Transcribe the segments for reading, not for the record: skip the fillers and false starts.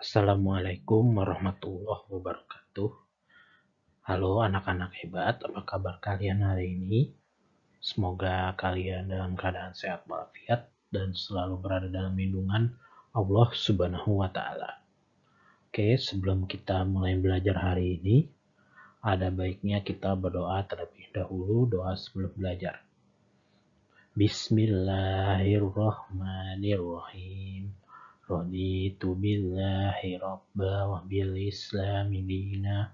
Assalamualaikum warahmatullahi wabarakatuh. Halo anak-anak hebat, apa kabar kalian hari ini? Semoga kalian dalam keadaan sehat walafiat dan selalu berada dalam lindungan Allah Subhanahu wa Ta'ala. Oke, sebelum kita mulai belajar hari ini, ada baiknya kita berdoa terlebih dahulu, doa sebelum belajar. Bismillahirrahmanirrahim. Raditu billahi rabba wa bil islami dina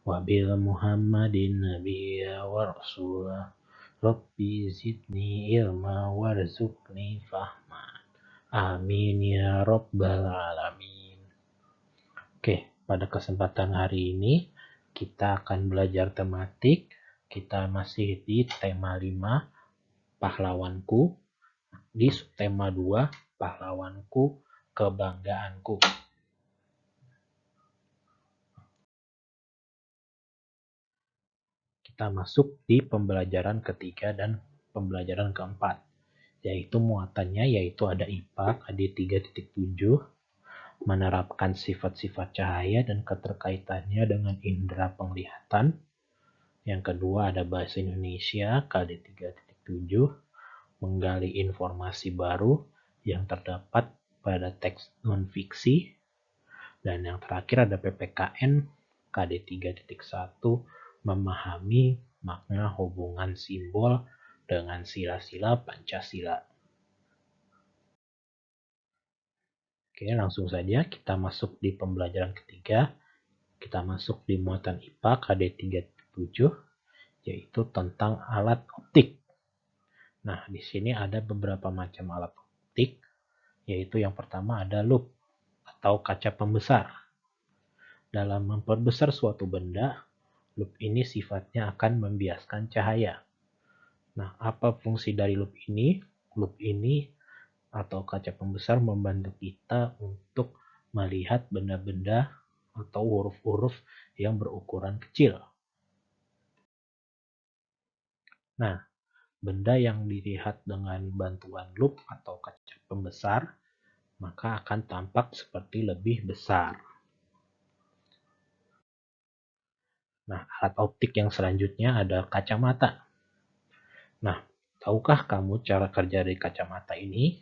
wa bil muhammadin nabiyya wa rasulah. Rabbi zidni ilma warzuqni fahma. Amin ya rabbal alamin. Oke, pada kesempatan hari ini kita akan belajar tematik. Kita masih di tema 5, pahlawanku. Di subtema 2, pahlawanku, kebanggaanku. Kita masuk di pembelajaran ketiga dan pembelajaran keempat, yaitu muatannya yaitu ada IPA KD 3.7, menerapkan sifat-sifat cahaya dan keterkaitannya dengan indera penglihatan. Yang kedua ada bahasa Indonesia KD 3.7, menggali informasi baru yang terdapat pada teks non-fiksi. Dan yang terakhir ada PPKN KD 3.1, memahami makna hubungan simbol dengan sila-sila Pancasila. Oke, langsung saja kita masuk di pembelajaran ketiga. Kita masuk di muatan IPA KD 3.7, yaitu tentang alat optik. Nah, di sini ada beberapa macam alat optik, yaitu yang pertama ada lup atau kaca pembesar. Dalam memperbesar suatu benda, lup ini sifatnya akan membiaskan cahaya. Nah, apa fungsi dari lup ini? Lup ini atau kaca pembesar membantu kita untuk melihat benda-benda atau huruf-huruf yang berukuran kecil. Nah, benda yang dilihat dengan bantuan lup atau kaca pembesar maka akan tampak seperti lebih besar. Nah, alat optik yang selanjutnya ada kacamata. Nah, tahukah kamu cara kerja dari kacamata ini?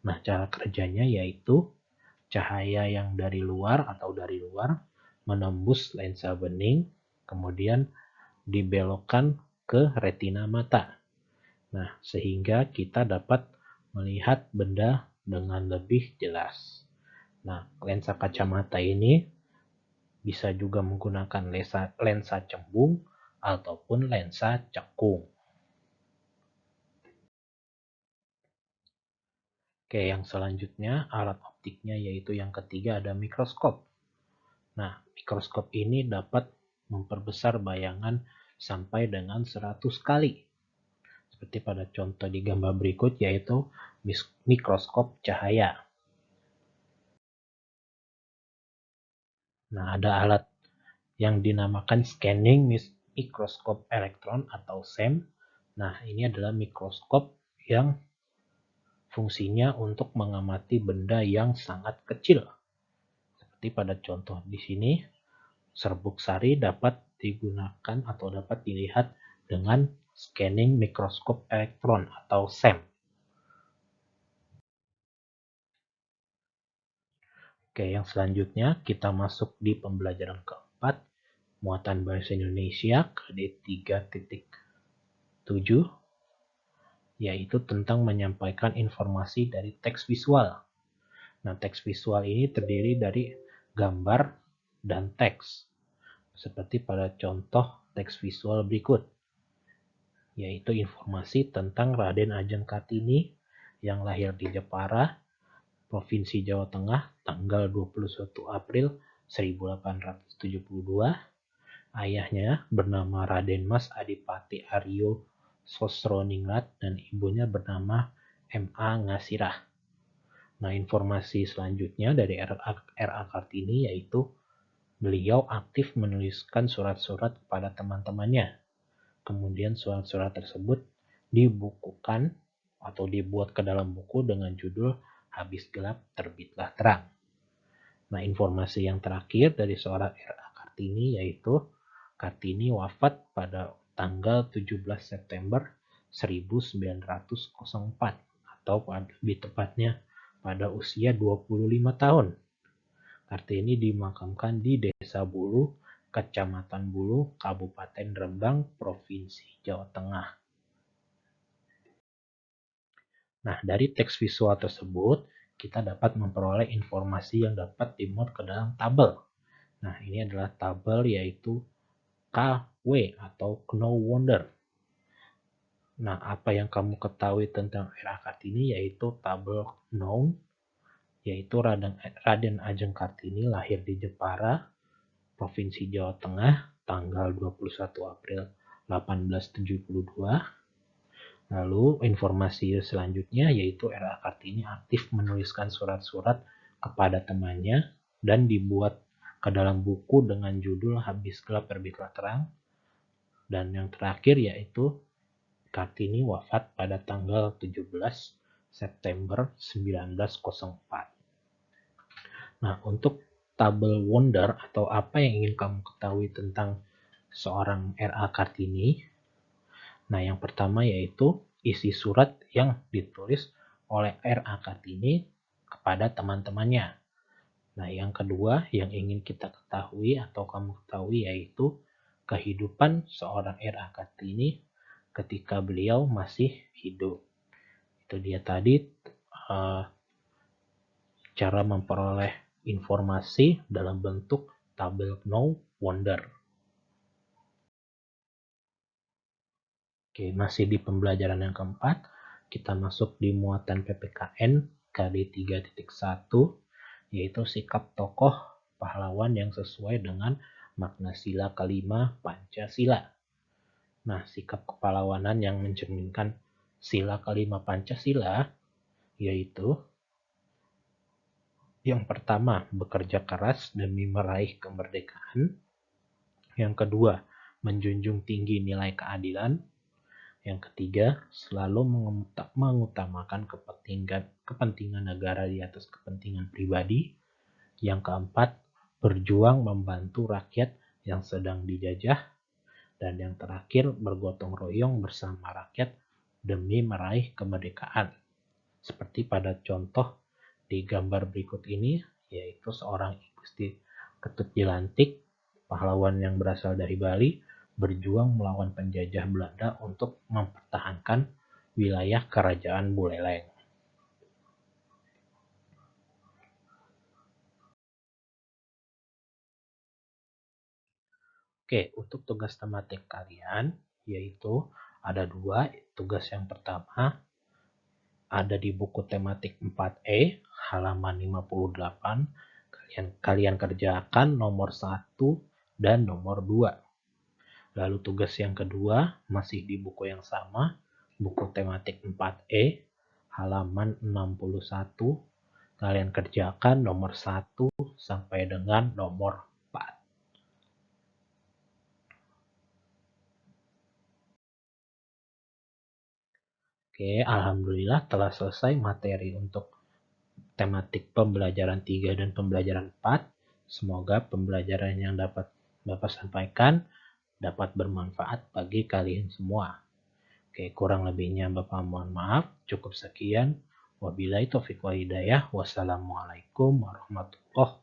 Nah, cara kerjanya yaitu cahaya yang dari luar menembus lensa bening, kemudian dibelokkan ke retina mata. Nah, sehingga kita dapat melihat benda dengan lebih jelas. Nah, lensa kacamata ini bisa juga menggunakan lensa cembung ataupun lensa cekung. Oke, yang selanjutnya alat optiknya yaitu yang ketiga ada mikroskop. Nah, mikroskop ini dapat memperbesar bayangan sampai dengan 100 kali. Seperti pada contoh di gambar berikut yaitu mikroskop cahaya. Nah, ada alat yang dinamakan scanning mikroskop elektron atau SEM. Nah, ini adalah mikroskop yang fungsinya untuk mengamati benda yang sangat kecil. Seperti pada contoh di sini, serbuk sari dapat digunakan atau dapat dilihat dengan scanning mikroskop elektron atau SEM. Oke, yang selanjutnya kita masuk di pembelajaran keempat, muatan bahasa Indonesia KD 3.7, yaitu tentang menyampaikan informasi dari teks visual. Nah, teks visual ini terdiri dari gambar dan teks. Seperti pada contoh teks visual berikut, yaitu informasi tentang Raden Ajeng Kartini yang lahir di Jepara, Provinsi Jawa Tengah, tanggal 21 April 1872. Ayahnya bernama Raden Mas Adipati Aryo Sosroningrat dan ibunya bernama M.A. Ngasirah. Nah, informasi selanjutnya dari R.A. Kartini yaitu beliau aktif menuliskan surat-surat kepada teman-temannya. Kemudian surat-surat tersebut dibukukan atau dibuat ke dalam buku dengan judul Habis Gelap Terbitlah Terang. Nah, informasi yang terakhir dari seorang R.A. Kartini yaitu Kartini wafat pada tanggal 17 September 1904 atau lebih tepatnya pada usia 25 tahun. Kartini dimakamkan di Desa Bulu, Kecamatan Bulu, Kabupaten Rembang, Provinsi Jawa Tengah. Nah, dari teks visual tersebut, kita dapat memperoleh informasi yang dapat dimuat ke dalam tabel. Nah, ini adalah tabel yaitu KW atau Know Wonder. Nah, apa yang kamu ketahui tentang R.A. Kartini yaitu tabel Known, yaitu Raden Ajeng Kartini lahir di Jepara, Provinsi Jawa Tengah, tanggal 21 April 1872. Lalu informasi selanjutnya yaitu R.A. Kartini aktif menuliskan surat-surat kepada temannya dan dibuat ke dalam buku dengan judul Habis Gelap Terbitlah Terang. Dan yang terakhir yaitu Kartini wafat pada tanggal 17 September 1904. Nah, untuk tabel wonder atau apa yang ingin kamu ketahui tentang seorang R.A. Kartini. Nah, yang pertama yaitu isi surat yang ditulis oleh R.A. Kartini kepada teman-temannya. Nah, yang kedua yang ingin kita ketahui atau kamu ketahui yaitu kehidupan seorang R.A. Kartini ketika beliau masih hidup. Itu dia tadi cara memperoleh informasi dalam bentuk tabel Know Wonder. Oke, masih di pembelajaran yang keempat, kita masuk di muatan PPKN KD 3.1, yaitu sikap tokoh pahlawan yang sesuai dengan makna sila kelima Pancasila. Nah, sikap kepahlawanan yang mencerminkan sila kelima Pancasila, yaitu yang pertama, bekerja keras demi meraih kemerdekaan. Yang kedua, menjunjung tinggi nilai keadilan. Yang ketiga, selalu mengutamakan kepentingan negara di atas kepentingan pribadi. Yang keempat, berjuang membantu rakyat yang sedang dijajah. Dan yang terakhir, bergotong royong bersama rakyat demi meraih kemerdekaan. Seperti pada contoh di gambar berikut ini, yaitu seorang Gusti Ketut Jelantik, pahlawan yang berasal dari Bali, berjuang melawan penjajah Belanda untuk mempertahankan wilayah Kerajaan Buleleng. Oke, untuk tugas tematik kalian, yaitu ada dua. Tugas yang pertama ada di buku tematik 4E, halaman 58. Kalian kerjakan nomor 1 dan nomor 2. Lalu tugas yang kedua masih di buku yang sama, buku tematik 4E, halaman 61. Kalian kerjakan nomor 1 sampai dengan nomor 4. Oke, alhamdulillah telah selesai materi untuk tematik pembelajaran 3 dan pembelajaran 4. Semoga pembelajaran yang dapat Bapak sampaikan dapat bermanfaat bagi kalian semua. Oke, kurang lebihnya Bapak mohon maaf. Cukup sekian. Wabillahi taufiq wal hidayah. Wassalamualaikum warahmatullahi